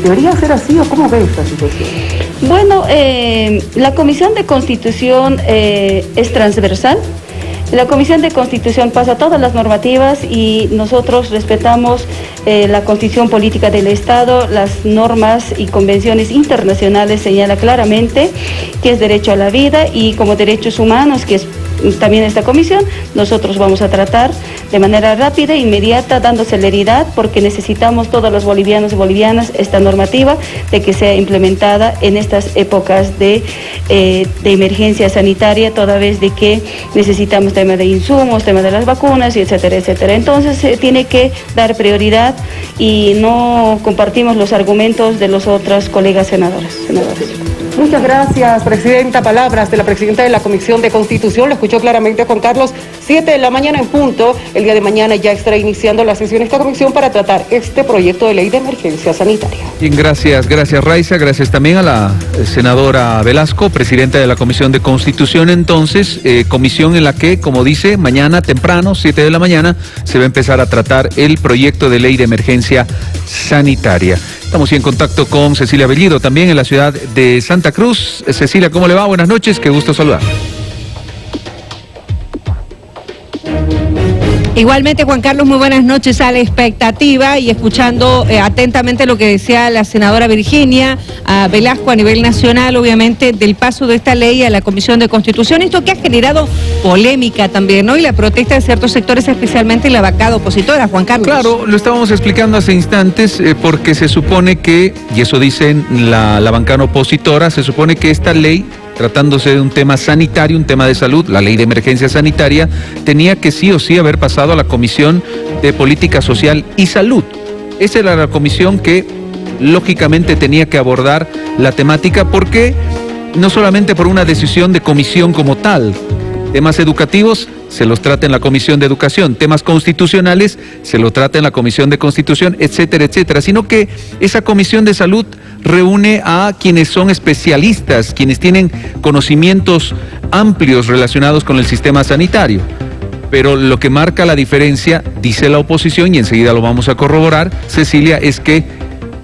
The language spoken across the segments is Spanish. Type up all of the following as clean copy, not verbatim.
¿Debería ser así o cómo ve esta situación? Bueno, la Comisión de Constitución es transversal. La Comisión de Constitución pasa todas las normativas y nosotros respetamos la Constitución Política del Estado, las normas y convenciones internacionales señala claramente que es derecho a la vida y como derechos humanos, que es también esta comisión, nosotros vamos a tratar de manera rápida e inmediata, dando celeridad, porque necesitamos todos los bolivianos y bolivianas esta normativa de que sea implementada en estas épocas de emergencia sanitaria, toda vez de que necesitamos tema de insumos, tema de las vacunas, y etcétera, etcétera. Entonces se tiene que dar prioridad y no compartimos los argumentos de los otros colegas senadores. Muchas gracias, Presidenta. Palabras de la Presidenta de la Comisión de Constitución. Lo escuchó claramente Juan Carlos. 7 de la mañana en punto. El día de mañana ya estará iniciando la sesión de esta comisión para tratar este proyecto de ley de emergencia sanitaria. Bien, gracias Raiza. Gracias también a la senadora Velasco, Presidenta de la Comisión de Constitución. Entonces, comisión en la que, como dice, mañana temprano, 7 de la mañana, se va a empezar a tratar el proyecto de ley de emergencia sanitaria. Estamos en contacto con Cecilia Bellido, también en la ciudad de Santa Cruz. Cecilia, ¿cómo le va? Buenas noches, qué gusto saludar. Igualmente, Juan Carlos, muy buenas noches. A la expectativa y escuchando atentamente lo que decía la senadora Virginia Velasco a nivel nacional, obviamente, del paso de esta ley a la Comisión de Constitución. Esto que ha generado polémica también, ¿no? Y la protesta de ciertos sectores, especialmente la bancada opositora, Juan Carlos. Claro, lo estábamos explicando hace instantes, porque se supone que, y eso dicen la bancada opositora, se supone que esta ley, tratándose de un tema sanitario, un tema de salud, la ley de emergencia sanitaria, tenía que sí o sí haber pasado a la Comisión de Política Social y Salud. Esa era la comisión que lógicamente tenía que abordar la temática, porque no solamente por una decisión de comisión como tal, temas educativos se los trata en la Comisión de Educación, temas constitucionales se los trata en la Comisión de Constitución, etcétera, etcétera, sino que esa Comisión de Salud reúne a quienes son especialistas, quienes tienen conocimientos amplios relacionados con el sistema sanitario. Pero lo que marca la diferencia, dice la oposición, y enseguida lo vamos a corroborar, Cecilia, es que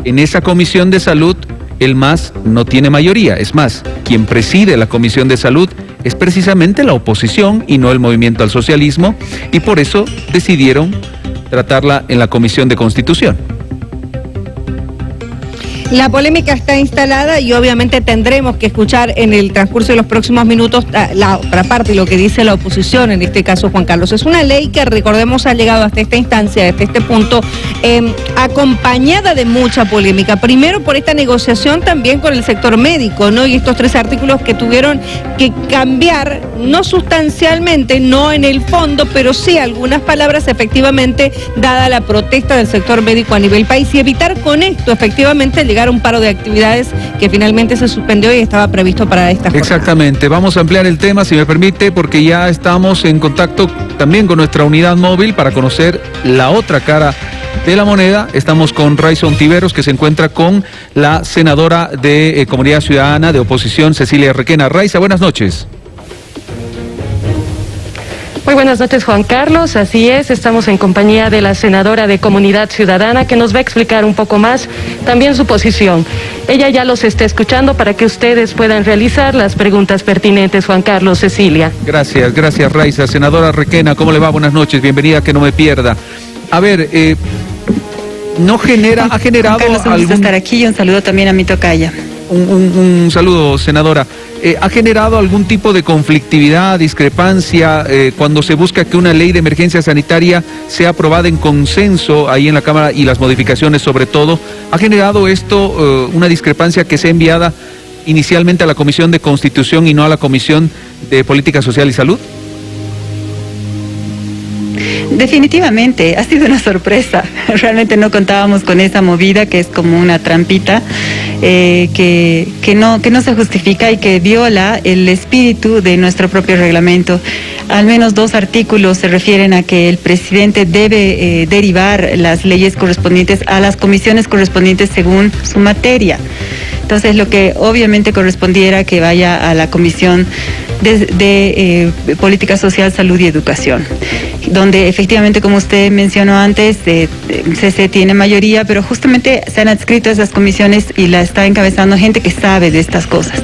en esa Comisión de Salud el MAS no tiene mayoría. Es más, quien preside la Comisión de Salud es precisamente la oposición y no el Movimiento al Socialismo, y por eso decidieron tratarla en la Comisión de Constitución. La polémica está instalada y obviamente tendremos que escuchar en el transcurso de los próximos minutos la otra parte, lo que dice la oposición, en este caso Juan Carlos. Es una ley que, recordemos, ha llegado hasta esta instancia, hasta este punto, acompañada de mucha polémica. Primero por esta negociación también con el sector médico, ¿no? Y estos 3 artículos que tuvieron que cambiar, no sustancialmente, no en el fondo, pero sí algunas palabras, efectivamente, dada la protesta del sector médico a nivel país, y evitar con esto, efectivamente, llegar a un paro de actividades que finalmente se suspendió y estaba previsto para esta jornada. Exactamente, vamos a ampliar el tema, si me permite, porque ya estamos en contacto también con nuestra unidad móvil para conocer la otra cara de la moneda. Estamos con Raiza Ontiveros, que se encuentra con la senadora de Comunidad Ciudadana de Oposición, Cecilia Requena. Raiza, buenas noches. Muy buenas noches, Juan Carlos. Así es, estamos en compañía de la senadora de Comunidad Ciudadana, que nos va a explicar un poco más también su posición. Ella ya los está escuchando para que ustedes puedan realizar las preguntas pertinentes, Juan Carlos, Cecilia. Gracias Raiza. Senadora Requena, ¿cómo le va? Buenas noches, bienvenida, que no me pierda. A ver, ha generado Juan Carlos, un gusto estar aquí, y un saludo también a mi tocaya. Un saludo, senadora. ¿Ha generado algún tipo de conflictividad, discrepancia, cuando se busca que una ley de emergencia sanitaria sea aprobada en consenso ahí en la Cámara, y las modificaciones sobre todo? ¿Ha generado esto una discrepancia que sea enviada inicialmente a la Comisión de Constitución y no a la Comisión de Política Social y Salud? Definitivamente, ha sido una sorpresa. Realmente no contábamos con esa movida, que es como una trampita que no se justifica y que viola el espíritu de nuestro propio reglamento. Al menos 2 artículos se refieren a que el presidente debe derivar las leyes correspondientes a las comisiones correspondientes según su materia. Entonces, lo que obviamente correspondiera que vaya a la Comisión de Política Social, Salud y Educación, donde efectivamente, como usted mencionó antes, CC tiene mayoría, pero justamente se han adscrito a esas comisiones y la está encabezando gente que sabe de estas cosas.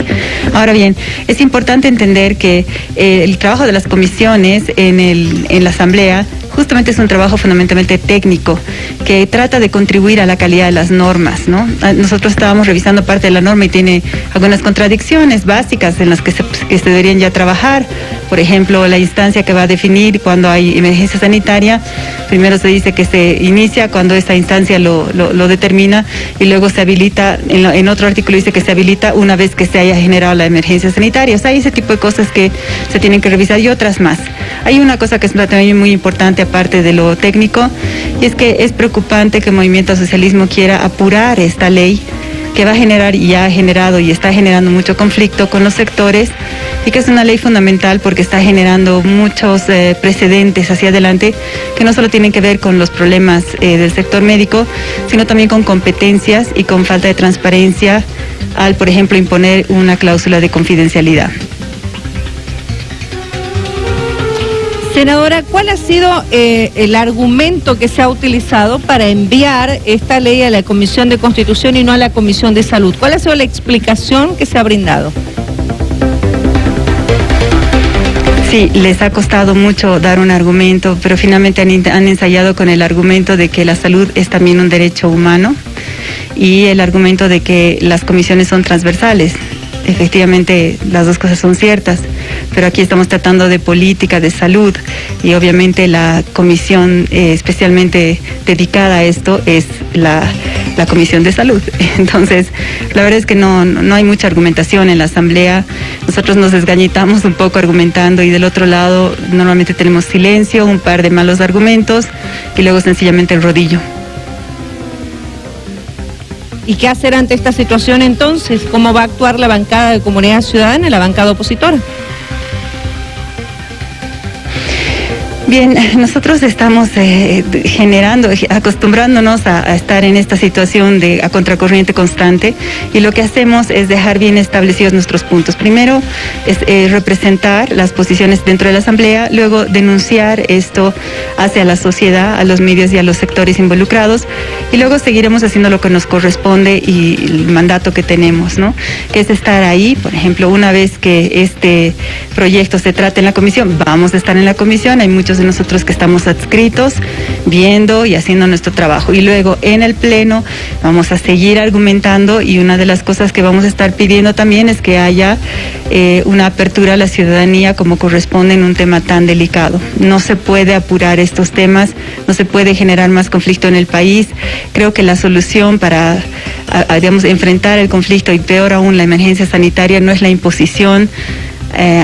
Ahora bien, es importante entender que el trabajo de las comisiones en la Asamblea justamente es un trabajo fundamentalmente técnico que trata de contribuir a la calidad de las normas, ¿no? Nosotros estábamos revisando parte de la norma y tiene algunas contradicciones básicas en las que se deberían ya trabajar. Por ejemplo, la instancia que va a definir cuando hay emergencia sanitaria, primero se dice que se inicia cuando esta instancia lo determina y luego se habilita, en otro artículo dice que se habilita una vez que se haya generado la emergencia sanitaria. O sea, hay ese tipo de cosas que se tienen que revisar y otras más. Hay una cosa que es también muy importante aparte de lo técnico, y es que es preocupante que el Movimiento al Socialismo quiera apurar esta ley que va a generar y ya ha generado y está generando mucho conflicto con los sectores, y que es una ley fundamental porque está generando muchos precedentes hacia adelante que no solo tienen que ver con los problemas del sector médico, sino también con competencias y con falta de transparencia al, por ejemplo, imponer una cláusula de confidencialidad. Senadora, ¿cuál ha sido el argumento que se ha utilizado para enviar esta ley a la Comisión de Constitución y no a la Comisión de Salud? ¿Cuál ha sido la explicación que se ha brindado? Sí, les ha costado mucho dar un argumento, pero finalmente han ensayado con el argumento de que la salud es también un derecho humano y el argumento de que las comisiones son transversales. Efectivamente, las dos cosas son ciertas, pero aquí estamos tratando de política de salud y obviamente la comisión especialmente dedicada a esto es la Comisión de Salud. Entonces, la verdad es que no hay mucha argumentación en la Asamblea. Nosotros nos desgañitamos un poco argumentando y del otro lado normalmente tenemos silencio, un par de malos argumentos y luego sencillamente el rodillo. ¿Y qué hacer ante esta situación entonces? ¿Cómo va a actuar la bancada de Comunidad Ciudadana, la bancada opositora? Bien, nosotros estamos acostumbrándonos a estar en esta situación a contracorriente constante, y lo que hacemos es dejar bien establecidos nuestros puntos. Primero es representar las posiciones dentro de la Asamblea, luego denunciar esto hacia la sociedad, a los medios y a los sectores involucrados, y luego seguiremos haciendo lo que nos corresponde y el mandato que tenemos, ¿no? Que es estar ahí. Por ejemplo, una vez que este proyecto se trate en la comisión, vamos a estar en la comisión, hay muchos de nosotros que estamos adscritos, viendo y haciendo nuestro trabajo. Y luego en el Pleno vamos a seguir argumentando, y una de las cosas que vamos a estar pidiendo también es que haya una apertura a la ciudadanía como corresponde en un tema tan delicado. No se puede apurar estos temas, no se puede generar más conflicto en el país. Creo que la solución para digamos, enfrentar el conflicto y peor aún la emergencia sanitaria no es la imposición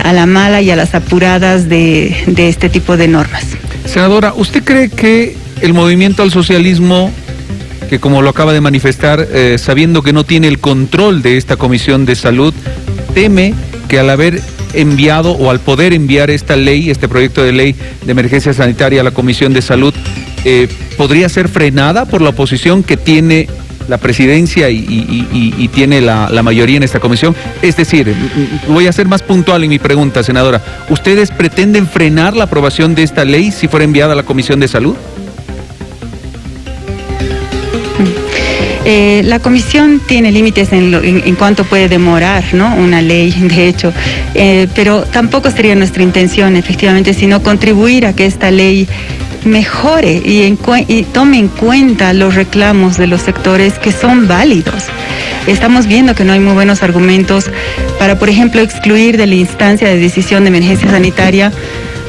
a la mala y a las apuradas de este tipo de normas. Senadora, ¿usted cree que el Movimiento al Socialismo, que como lo acaba de manifestar, sabiendo que no tiene el control de esta Comisión de Salud, teme que al haber enviado o al poder enviar esta ley, este proyecto de ley de emergencia sanitaria a la Comisión de Salud, podría ser frenada por la oposición que tiene la presidencia y tiene la mayoría en esta comisión? Es decir, voy a ser más puntual en mi pregunta, senadora. ¿Ustedes pretenden frenar la aprobación de esta ley si fuera enviada a la Comisión de Salud? La comisión tiene límites en cuánto puede demorar, ¿no?, una ley, de hecho, pero tampoco sería nuestra intención, efectivamente, sino contribuir a que esta ley mejore y tome en cuenta los reclamos de los sectores que son válidos. Estamos viendo que no hay muy buenos argumentos para, por ejemplo, excluir de la instancia de decisión de emergencia sanitaria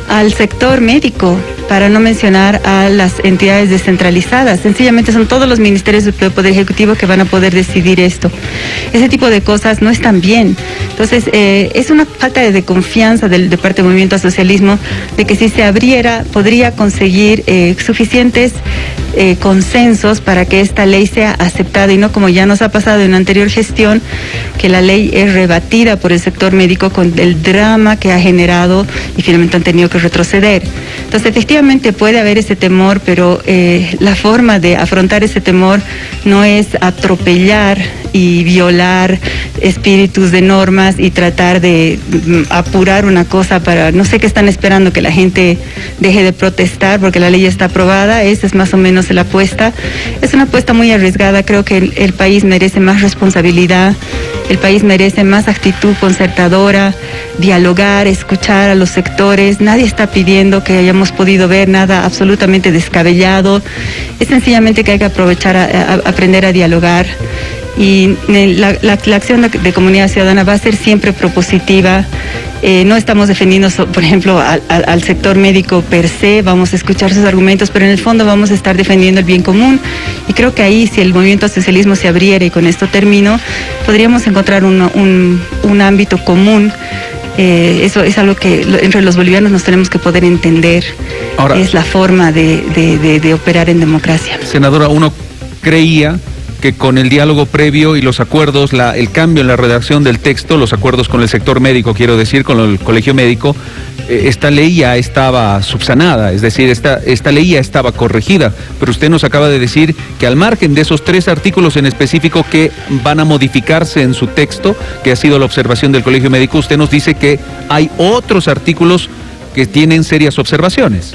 al sector médico, para no mencionar a las entidades descentralizadas. Sencillamente son todos los ministerios del Poder Ejecutivo que van a poder decidir esto. Ese tipo de cosas no están bien. Entonces, es una falta de confianza de parte del Movimiento al Socialismo de que si se abriera podría conseguir suficientes consensos para que esta ley sea aceptada, y no como ya nos ha pasado en la anterior gestión, que la ley es rebatida por el sector médico con el drama que ha generado y finalmente han tenido que retroceder. Entonces, efectivamente, efectivamente puede haber ese temor, pero la forma de afrontar ese temor no es atropellar y violar espíritus de normas y tratar de apurar una cosa para, no sé qué están esperando, que la gente deje de protestar porque la ley ya está aprobada. Esa es más o menos la apuesta. Es una apuesta muy arriesgada. Creo que el país merece más responsabilidad, el país merece más actitud concertadora, dialogar, escuchar a los sectores. Nadie está pidiendo que hayamos podido ver nada absolutamente descabellado. Es sencillamente que hay que aprovechar aprender a dialogar. Y la acción de comunidad ciudadana va a ser siempre propositiva. No estamos defendiendo, por ejemplo, al sector médico per se, vamos a escuchar sus argumentos, pero en el fondo vamos a estar defendiendo el bien común. Y creo que ahí, si el movimiento al socialismo se abriera, y con esto termino, podríamos encontrar un ámbito común. Eso es algo que entre los bolivianos nos tenemos que poder entender. Ahora, es la forma de operar en democracia. Senadora, uno creía que con el diálogo previo y los acuerdos, el cambio en la redacción del texto, los acuerdos con el sector médico, quiero decir, con el colegio médico, esta ley ya estaba subsanada, es decir, esta ley ya estaba corregida, pero usted nos acaba de decir que al margen de esos 3 artículos en específico que van a modificarse en su texto, que ha sido la observación del colegio médico, usted nos dice que hay otros artículos que tienen serias observaciones.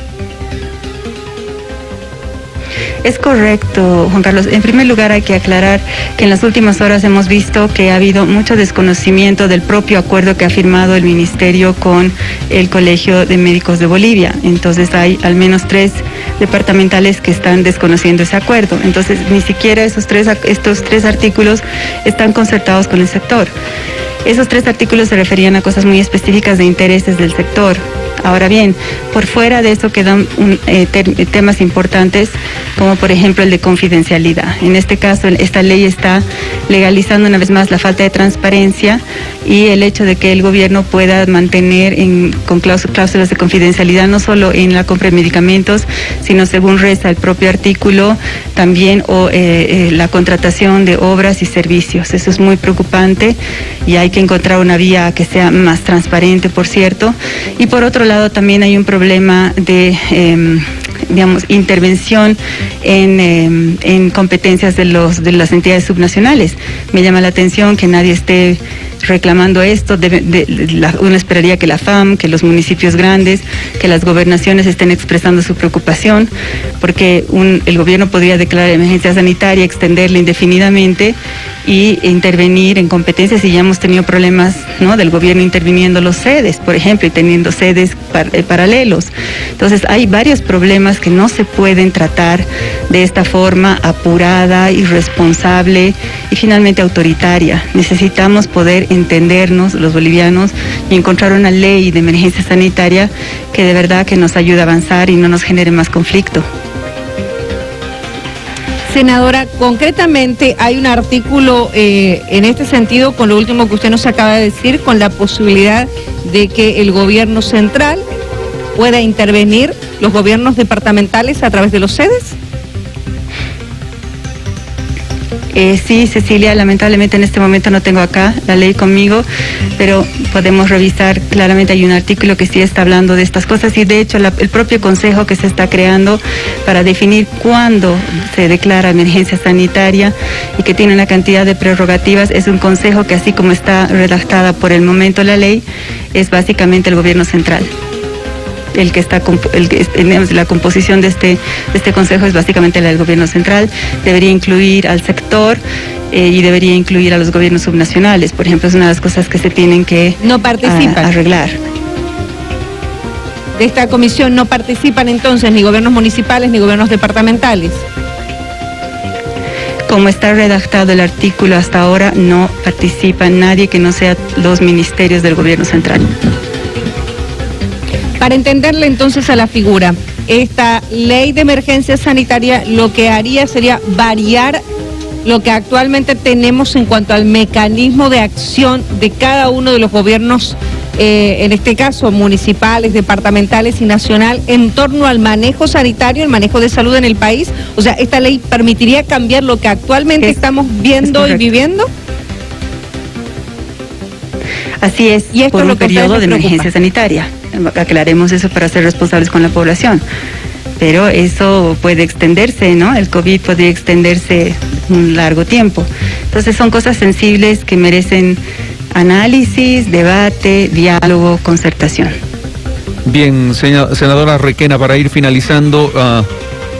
Es correcto, Juan Carlos. En primer lugar, hay que aclarar que en las últimas horas hemos visto que ha habido mucho desconocimiento del propio acuerdo que ha firmado el Ministerio con el Colegio de Médicos de Bolivia. Entonces hay al menos 3 departamentales que están desconociendo ese acuerdo. Entonces ni siquiera estos tres artículos están concertados con el sector. Esos 3 artículos se referían a cosas muy específicas de intereses del sector. Ahora bien, por fuera de eso quedan temas importantes, como por ejemplo el de confidencialidad. En este caso, esta ley está legalizando una vez más la falta de transparencia y el hecho de que el gobierno pueda mantener con cláusulas de confidencialidad no solo en la compra de medicamentos, sino según reza el propio artículo, también la contratación de obras y servicios. Eso es muy preocupante y hay que encontrar una vía que sea más transparente, por cierto. Y por otro lado, también hay un problema de intervención en competencias de las entidades subnacionales. Me llama la atención que nadie esté reclamando esto. Uno esperaría que la FAM, que los municipios grandes, que las gobernaciones estén expresando su preocupación, porque el gobierno podría declarar emergencia sanitaria, extenderla indefinidamente y intervenir en competencias, y ya hemos tenido problemas, ¿no?, del gobierno interviniendo los sedes, por ejemplo, y teniendo sedes paralelos. Entonces hay varios problemas que no se pueden tratar de esta forma apurada, irresponsable y finalmente autoritaria. Necesitamos poder entendernos los bolivianos y encontrar una ley de emergencia sanitaria que de verdad que nos ayude a avanzar y no nos genere más conflicto. Senadora, concretamente hay un artículo en este sentido, con lo último que usted nos acaba de decir, con la posibilidad de que el gobierno central pueda intervenir los gobiernos departamentales a través de los sedes. Sí, Cecilia, lamentablemente en este momento no tengo acá la ley conmigo, pero podemos revisar. Claramente hay un artículo que sí está hablando de estas cosas, y de hecho el propio consejo que se está creando para definir cuándo se declara emergencia sanitaria y que tiene una cantidad de prerrogativas, es un consejo que, así como está redactada por el momento la ley, es básicamente el gobierno central. La composición de este consejo es básicamente la del gobierno central. Debería incluir al sector y debería incluir a los gobiernos subnacionales. Por ejemplo, es una de las cosas que se tienen que arreglar. De esta comisión no participan entonces ni gobiernos municipales ni gobiernos departamentales. Como está redactado el artículo hasta ahora, no participa nadie que no sea los ministerios del gobierno central. Para entenderle entonces a la figura, esta ley de emergencia sanitaria lo que haría sería variar lo que actualmente tenemos en cuanto al mecanismo de acción de cada uno de los gobiernos, en este caso municipales, departamentales y nacional, en torno al manejo sanitario, el manejo de salud en el país. O sea, ¿esta ley permitiría cambiar lo que actualmente estamos viendo y viviendo? Así es, y esto por es un lo que periodo de preocupa. emergencia sanitaria. aclaremos eso para ser responsables con la población. Pero eso puede extenderse, ¿no? El COVID podría extenderse un largo tiempo. Entonces son cosas sensibles que merecen análisis, debate, diálogo, concertación. Bien, senadora Requena, para ir finalizando,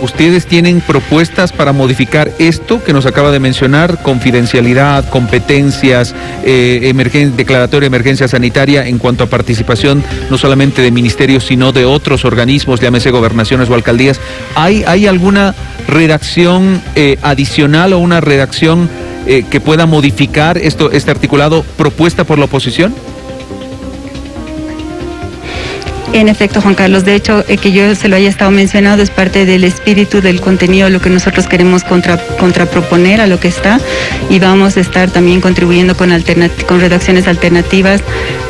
¿ustedes tienen propuestas para modificar esto que nos acaba de mencionar? Confidencialidad, competencias, declaratoria de emergencia sanitaria en cuanto a participación no solamente de ministerios, sino de otros organismos, llámese gobernaciones o alcaldías. ¿Hay alguna redacción adicional o una redacción que pueda modificar este articulado propuesta por la oposición? En efecto, Juan Carlos, de hecho, que yo se lo haya estado mencionando es parte del espíritu, del contenido, lo que nosotros queremos contraproponer a lo que está, y vamos a estar también contribuyendo con redacciones alternativas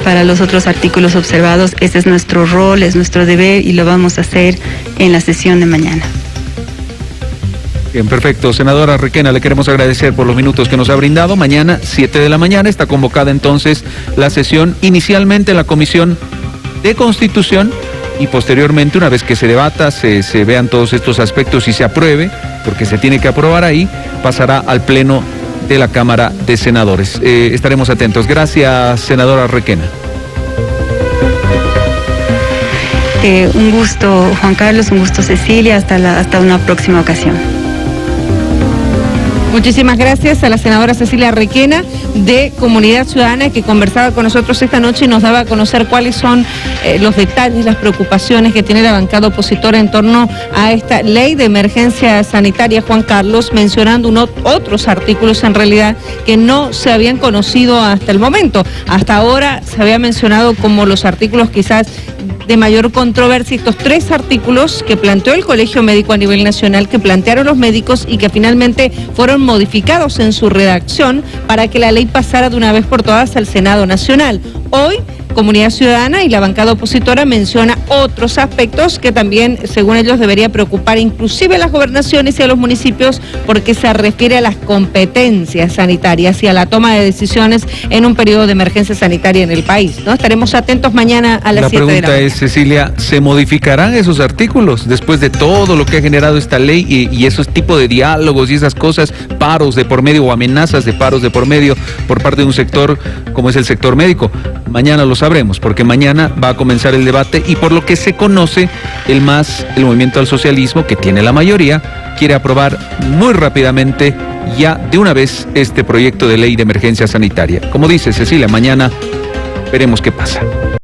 para los otros artículos observados. Ese es nuestro rol, es nuestro deber, y lo vamos a hacer en la sesión de mañana. Bien, perfecto. Senadora Requena, le queremos agradecer por los minutos que nos ha brindado. Mañana, 7 de la mañana, está convocada entonces la sesión, inicialmente en la Comisión de Constitución, y posteriormente, una vez que se debata, se vean todos estos aspectos y se apruebe, porque se tiene que aprobar ahí, pasará al Pleno de la Cámara de Senadores. Estaremos atentos. Gracias, senadora Requena. Un gusto, Juan Carlos, un gusto, Cecilia, hasta una próxima ocasión. Muchísimas gracias a la senadora Cecilia Requena de Comunidad Ciudadana, que conversaba con nosotros esta noche y nos daba a conocer cuáles son los detalles, las preocupaciones que tiene la bancada opositora en torno a esta ley de emergencia sanitaria, Juan Carlos, mencionando otros artículos en realidad que no se habían conocido hasta el momento. Hasta ahora se había mencionado como los artículos quizás de mayor controversia, estos 3 artículos que planteó el Colegio Médico a nivel nacional, que plantearon los médicos y que finalmente fueron modificados en su redacción para que la ley pasara de una vez por todas al Senado Nacional. Hoy, Comunidad Ciudadana y la bancada opositora menciona otros aspectos que también, según ellos, debería preocupar inclusive a las gobernaciones y a los municipios, porque se refiere a las competencias sanitarias y a la toma de decisiones en un periodo de emergencia sanitaria en el país, ¿no? Estaremos atentos mañana a las 7 de la mañana. La pregunta es, Cecilia, ¿se modificarán esos artículos después de todo lo que ha generado esta ley y esos tipos de diálogos y esas cosas, paros de por medio o amenazas de paros de por medio por parte de un sector como es el sector médico? Mañana lo sabremos, porque mañana va a comenzar el debate, y por lo que se conoce, el Movimiento al Socialismo, que tiene la mayoría, quiere aprobar muy rápidamente, ya de una vez, este proyecto de ley de emergencia sanitaria. Como dice Cecilia, mañana veremos qué pasa.